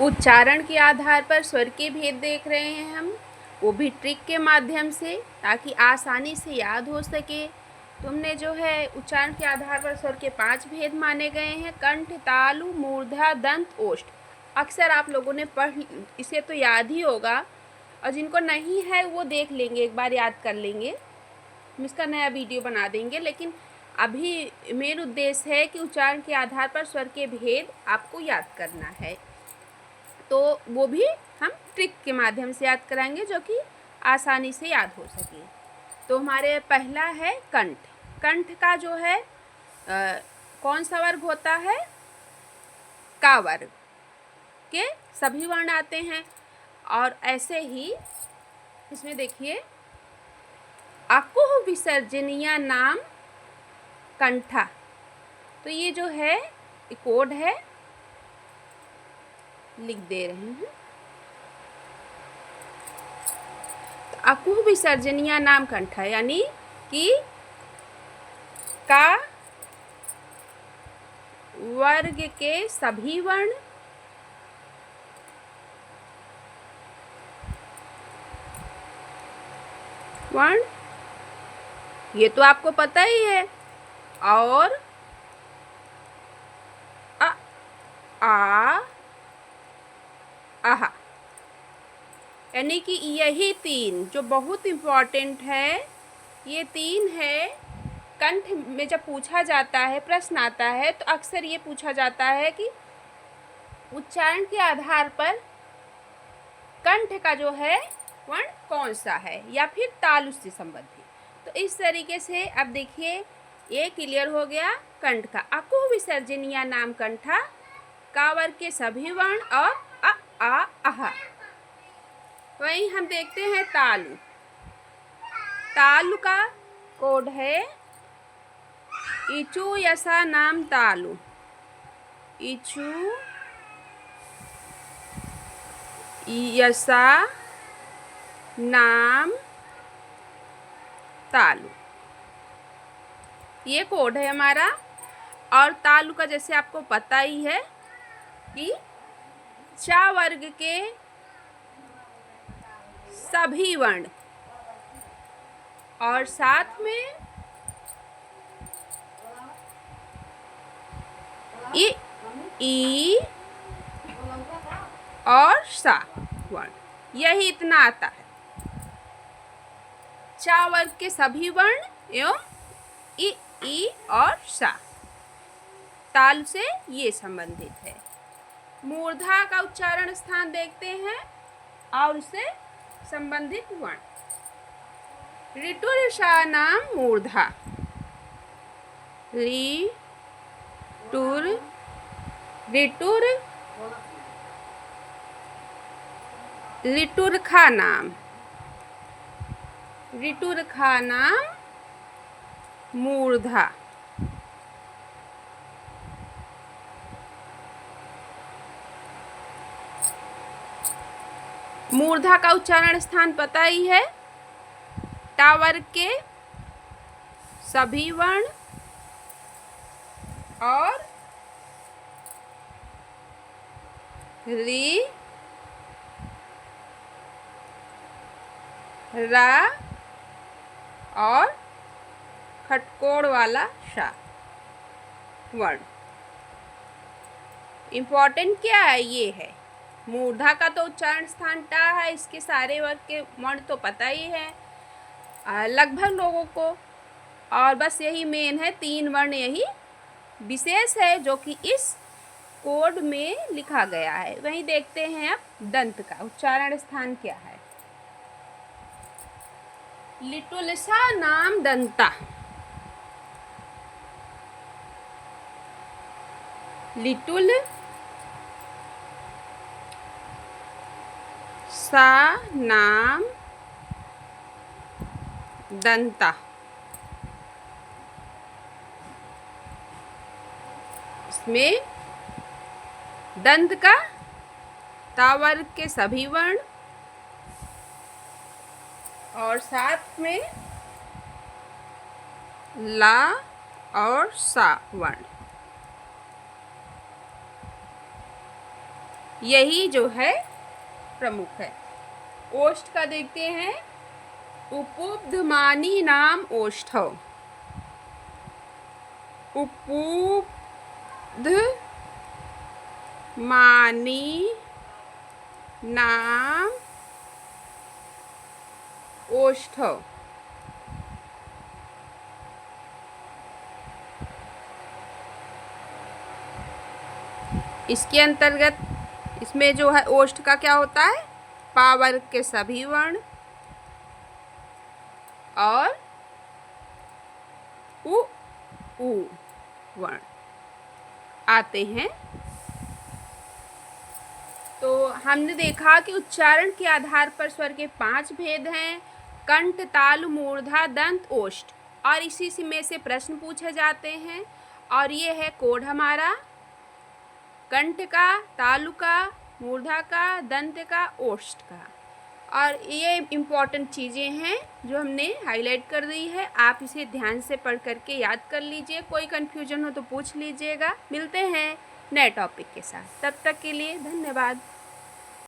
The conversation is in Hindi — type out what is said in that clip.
उच्चारण के आधार पर स्वर के भेद देख रहे हैं हम, वो भी ट्रिक के माध्यम से, ताकि आसानी से याद हो सके। तुमने जो है उच्चारण के आधार पर स्वर के 5 भेद माने गए हैं: कंठ, तालु, मूर्धा, दंत, ओष्ठ। अक्सर आप लोगों ने इसे तो याद ही होगा, और जिनको नहीं है वो देख लेंगे, एक बार याद कर लेंगे, हम इसका नया वीडियो बना देंगे। लेकिन अभी मेन उद्देश्य है कि उच्चारण के आधार पर स्वर के भेद आपको याद करना है, तो वो भी हम ट्रिक के माध्यम से याद कराएंगे, जो कि आसानी से याद हो सके। तो हमारे पहला है कंठ। कंठ का जो है कौन सा वर्ग होता है? का वर्ग के सभी वर्ण आते हैं। और ऐसे ही इसमें देखिए, अकुह विसर्जनीय नाम कंठा। तो ये जो है कोड है, लिख दे रहे हैं। तो अकुह विसर्जनीय नाम कंठा यानी कि का वर्ग के सभी वर्ण, ये तो आपको पता ही है। और अ, आ, आहा, यानी कि यही 3 जो बहुत इम्पोर्टेंट है, ये 3 है। कंठ में जब पूछा जाता है, प्रश्न आता है, तो अक्सर ये पूछा जाता है कि उच्चारण के आधार पर कंठ का जो है वर्ण कौन सा है, या फिर तालु से संबंधित। तो इस तरीके से अब देखिए, ये क्लियर हो गया कंठ का। अकुह विसर्जनीय नाम कंठा, का वर्ग के सभी वर्ण और अ, आ, आहा। वहीं हम देखते हैं तालु। तालु का कोड है इचु यसा नाम तालु। इचु यसा नाम तालु, ये कोड है हमारा। और तालु का जैसे आपको पता ही है कि चा वर्ग के सभी वर्ण और साथ में ई और सा वर्ण, यही इतना आता है। चा वर्ग के सभी वर्ण एवं ई और सा, ताल से ये संबंधित है। मूर्धा का उच्चारण स्थान देखते हैं और उससे संबंधित वर्ण। ऋटुर शा नाम मूर्धा। ऋटुर ऋटुर खा नाम, ऋटुर खा नाम मूर्धा। मूर्धा का उच्चारण स्थान पता ही है, टा वर्ग के सभी वर्ण और री, रा और खटकोड़ वाला शा वर्ण। इम्पोर्टेंट क्या है? ये है मूर्धा का तो उच्चारण स्थान टा है, इसके सारे वर्ग के वर्ण तो पता ही है लगभग लोगों को। और बस यही मेन है, 3 वर्ण यही विशेष है जो कि इस कोड में लिखा गया है। वहीं देखते हैं अब दंत का उच्चारण स्थान क्या है। लिटुलसा नाम दंता। लिटुल सा नाम दंता। इसमें दंत का ता वर्ग के सभी वर्ण और साथ में ला और सा वर्ण। यही जो है प्रमुख है। ओष्ठ का देखते हैं, उपोद्यमानी नाम ओष्ठौ। उपोद्यमानी नाम ओष्ठौ। इसके अंतर्गत इसमें जो है ओष्ठ का क्या होता है, पा वर्ग के सभी वर्ण और उ वर्ण आते हैं। तो हमने देखा कि उच्चारण के आधार पर स्वर के 5 भेद हैं, कंठ, तालु, मूर्धा, दंत, ओष्ठ, और इसी में से प्रश्न पूछे जाते हैं। और ये है कोड हमारा, कंठ का, तालु का, मूर्धा का, दंत का, ओष्ठ का। और ये इम्पॉर्टेंट चीज़ें हैं जो हमने हाईलाइट कर दी है। आप इसे ध्यान से पढ़ करके याद कर लीजिए। कोई कन्फ्यूजन हो तो पूछ लीजिएगा। मिलते हैं नए टॉपिक के साथ, तब तक के लिए धन्यवाद।